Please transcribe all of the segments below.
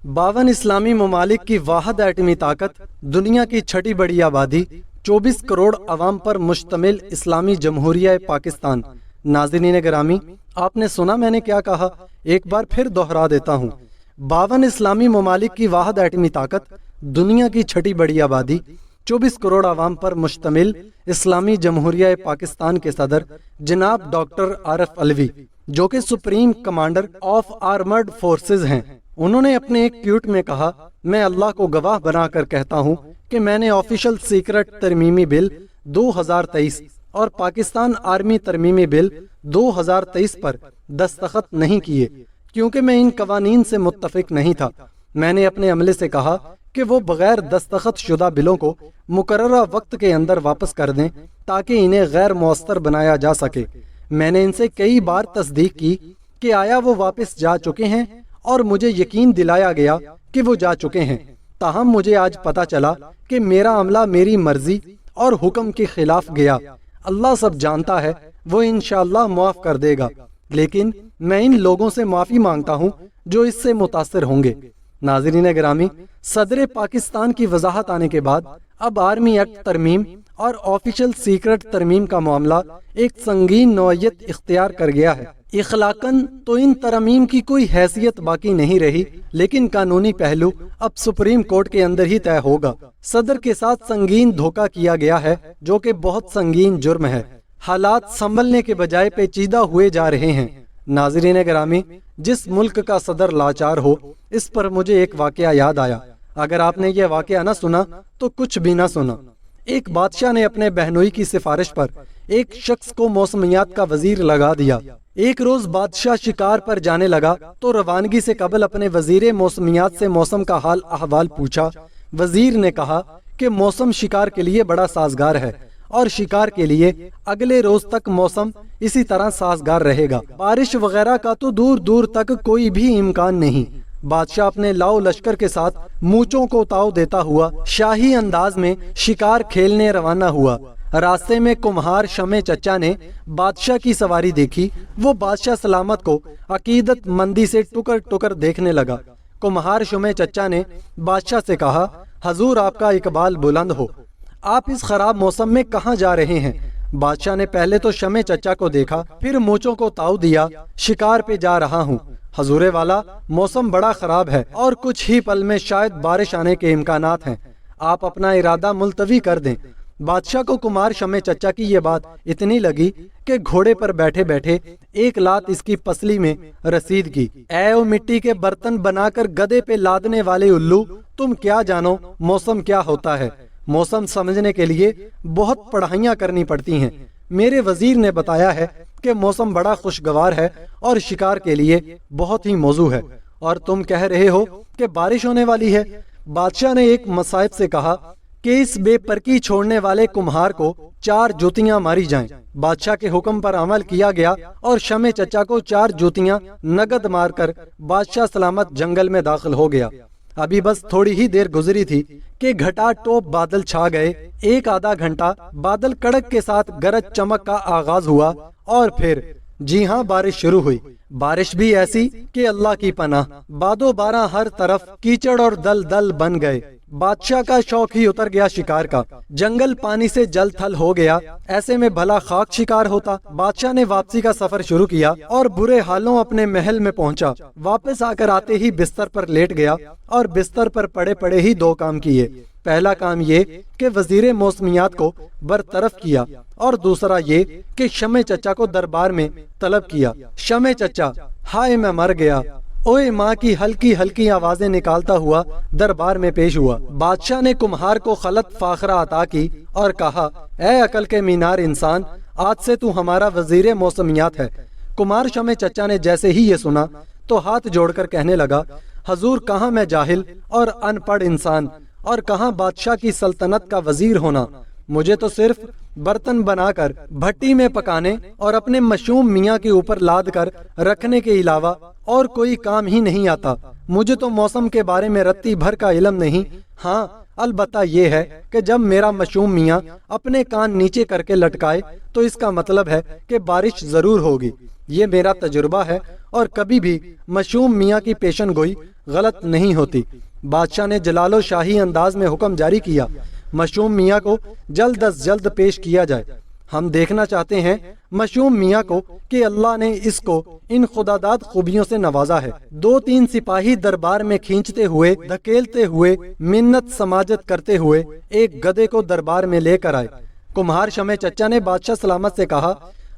52 इस्लामी ममालिक की वाहिद एटमी ताकत, दुनिया की छठी बड़ी आबादी, 24 करोड़ अवाम पर मुश्तमिल इस्लामी जमहूरिया पाकिस्तान। नाज़रीन गिरामी, आपने सुना मैंने क्या कहा? एक बार फिर दोहरा देता हूँ। 52 इस्लामी ममालिक की वाहिद एटमी ताकत, दुनिया की छठी बड़ी आबादी, 24 करोड़ अवाम पर मुश्तमिल इस्लामी जमहूरिया पाकिस्तान के सदर जनाब डॉक्टर आरिफ अलवी, जो कि supreme commander of armoured forces हैं, उन्होंने अपने एक ट्वीट में कहा, मैं अल्लाह को गवाह बनाकर कहता हूँ कि मैंने ऑफिशियल सीक्रेट तरमीमी बिल 2023 और पाकिस्तान आर्मी तरमीमी बिल 2023 पर दस्तखत नहीं किए, क्योंकि मैं इन कवानीन से मुत्तफिक नहीं था। मैंने अपने अमले से कहा कि वो बगैर दस्तखत शुदा बिलों को मुकर्ररा वक्त के अंदर वापस कर दें ताकि इन्हें गैर मुअस्सर बनाया जा सके। मैंने इनसे कई बार तस्दीक की कि आया वो वापस जा चुके हैं और मुझे यकीन दिलाया गया कि वो जा चुके हैं। ताहम मुझे आज पता चला कि मेरा अमला मेरी मर्जी और हुक्म के खिलाफ गया। अल्लाह सब जानता है, वो इंशाअल्लाह मुआफ कर देगा, लेकिन मैं इन लोगों से माफी मांगता हूँ जो इससे मुतासिर होंगे। नाज़रीन गिरामी, सदर पाकिस्तान की वजाहत आने के बाद अब आर्मी एक्ट तरमीम और ऑफिशियल सीक्रेट तरमीम का मामला एक संगीन नौयत इख्तियार कर गया है। इखलाकन तो इन तरमीम की कोई हैसियत बाकी नहीं रही, लेकिन कानूनी पहलू अब सुप्रीम कोर्ट के अंदर ही तय होगा। सदर के साथ संगीन धोखा किया गया है, जो कि बहुत संगीन जुर्म है। हालात संभलने के बजाय पेचीदा हुए जा रहे हैं। नाज़रीन गिरामी, जिस मुल्क का सदर लाचार हो, इस पर मुझे एक वाकया याद आया। अगर आपने ये वाकया न सुना तो कुछ भी न सुना। एक बादशाह ने अपने बहनोई की सिफारिश पर एक शख्स को मौसमियात का वजीर लगा दिया। एक रोज बादशाह शिकार पर जाने लगा तो रवानगी से कबल अपने वजीर मौसमियात से मौसम का हाल अहवाल पूछा। वजीर ने कहा कि मौसम शिकार के लिए बड़ा साजगार है और शिकार के लिए अगले रोज तक मौसम इसी तरह साजगार रहेगा। बारिश वगैरह का तो दूर दूर तक कोई भी इम्कान नहीं। बादशाह अपने लाओ लश्कर के साथ मूंचों को ताव देता हुआ शाही अंदाज में शिकार खेलने रवाना हुआ। रास्ते में कुम्हार शमे चचा ने बादशाह की सवारी देखी। वो बादशाह सलामत को अकीदत मंदी से टुकर टुकर देखने लगा। कुम्हार शमे चचा ने बादशाह से कहा, हजूर आपका इकबाल बुलंद हो, आप इस खराब मौसम में कहाँ जा रहे हैं? बादशाह ने पहले तो शमे चचा को देखा, फिर मूंचों को ताव दिया, शिकार पे जा रहा हूँ हजूरे वाला, मौसम बड़ा खराब है और कुछ ही पल में शायद बारिश आने के इम्कानात हैं, आप अपना इरादा मुलतवी कर दें। बादशाह को कुमार शमे चचा की ये बात इतनी लगी कि घोड़े पर बैठे बैठे एक लात इसकी पसली में रसीद की। ऐ ओ मिट्टी के बर्तन बनाकर गधे पे लादने वाले उल्लू, तुम क्या जानो मौसम क्या होता है? मौसम समझने के लिए बहुत पढ़ाइयाँ करनी पड़ती हैं। मेरे वजीर ने बताया है कि मौसम बड़ा खुशगवार है और शिकार के लिए बहुत ही मौजू है, और तुम कह रहे हो कि बारिश होने वाली है। बादशाह ने एक मसाइब से कहा कि इस बेपरकी छोड़ने वाले कुम्हार को 4 जूतियां मारी जाएं। बादशाह के हुक्म पर अमल किया गया और शमे चचा को 4 जूतियां नगद मारकर बादशाह सलामत जंगल में दाखिल हो गया। अभी बस थोड़ी ही देर गुजरी थी कि घटा टोप बादल छा गए। एक आधा घंटा बादल कड़क के साथ गरज चमक का आगाज हुआ और फिर जी हाँ बारिश शुरू हुई। बारिश भी ऐसी कि अल्लाह की पनाह। बादो बारह हर तरफ कीचड़ और दल दल बन गए। बादशाह का शौक ही उतर गया शिकार का। जंगल पानी से जल थल हो गया। ऐसे में भला खाक शिकार होता। बादशाह ने वापसी का सफर शुरू किया और बुरे हालों अपने महल में पहुंचा। वापस आकर आते ही बिस्तर पर लेट गया और बिस्तर पर पड़े पड़े ही 2 काम किए। पहला काम ये कि वजीर मौसमियात को बरतरफ किया और दूसरा ये कि शमे चचा को दरबार में तलब किया। शमे चचा, हाय मैं मर गया, ओए माँ की हल्की हल्की आवाजें निकालता हुआ दरबार में पेश हुआ। बादशाह ने कुम्हार को खलत फाखरा अता की और कहा, ए अकल के मीनार इंसान, आज से तू हमारा वजीर मौसमियात है। कुमार शमे चचा ने जैसे ही ये सुना तो हाथ जोड़कर कहने लगा, हजूर कहाँ मैं जाहिल और अनपढ़ इंसान और कहाँ बादशाह की सल्तनत का वजीर होना। मुझे तो सिर्फ बर्तन बनाकर भट्टी में पकाने और अपने मशूम मियाँ के ऊपर लाद कर रखने के अलावा और कोई काम ही नहीं आता। मुझे तो मौसम के बारे में रत्ती भर का इल्म नहीं। हाँ, البتہ یہ ہے کہ جب میرا مشوم میاں اپنے کان نیچے کر کے لٹکائے تو اس کا مطلب ہے کہ بارش ضرور ہوگی۔ یہ میرا تجربہ ہے اور کبھی بھی مشوم میاں کی پیشن گوئی غلط نہیں ہوتی۔ بادشاہ نے جلال و شاہی انداز میں حکم جاری کیا، مشوم میاں کو جلد از جلد پیش کیا جائے۔ ہم دیکھنا چاہتے ہیں مشوم میاں کو کہ اللہ نے اس کو ان خداداد خوبیوں سے نوازا ہے۔ 2-3 سپاہی دربار میں کھینچتے ہوئے، دھکیلتے ہوئے، منت سماجت کرتے ہوئے ایک گدھے کو دربار میں لے کر آئے۔ کمہار شمع چچا نے بادشاہ سلامت سے کہا،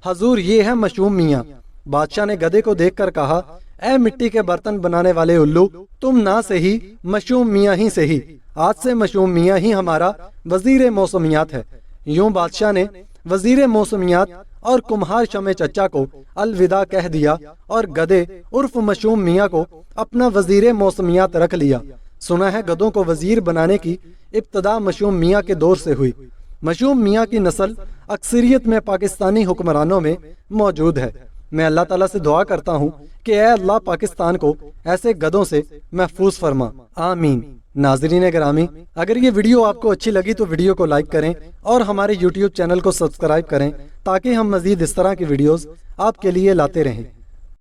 حضور یہ ہے مشوم میاں۔ بادشاہ نے گدھے کو دیکھ کر کہا، اے مٹی کے برتن بنانے والے الو، تم نہ صحیح مشوم میاں ہی صحیح، آج سے مشوم میاں ہی ہمارا وزیر موسمیات ہے۔ یوں بادشاہ نے وزیر موسمیات اور کمہار شمع چچا کو الوداع کہہ دیا اور گدھے عرف مشوم میاں کو اپنا وزیر موسمیات رکھ لیا۔ سنا ہے گدھوں کو وزیر بنانے کی ابتدا مشوم میاں کے دور سے ہوئی۔ مشوم میاں کی نسل اکثریت میں پاکستانی حکمرانوں میں موجود ہے۔ میں اللہ تعالیٰ سے دعا کرتا ہوں کہ اے اللہ پاکستان کو ایسے گدھوں سے محفوظ فرما، آمین۔ ناظرین گرامی، اگر یہ ویڈیو آپ کو اچھی لگی تو ویڈیو کو لائک کریں اور ہمارے یوٹیوب چینل کو سبسکرائب کریں تاکہ ہم مزید اس طرح کی ویڈیوز آپ کے لیے لاتے رہیں۔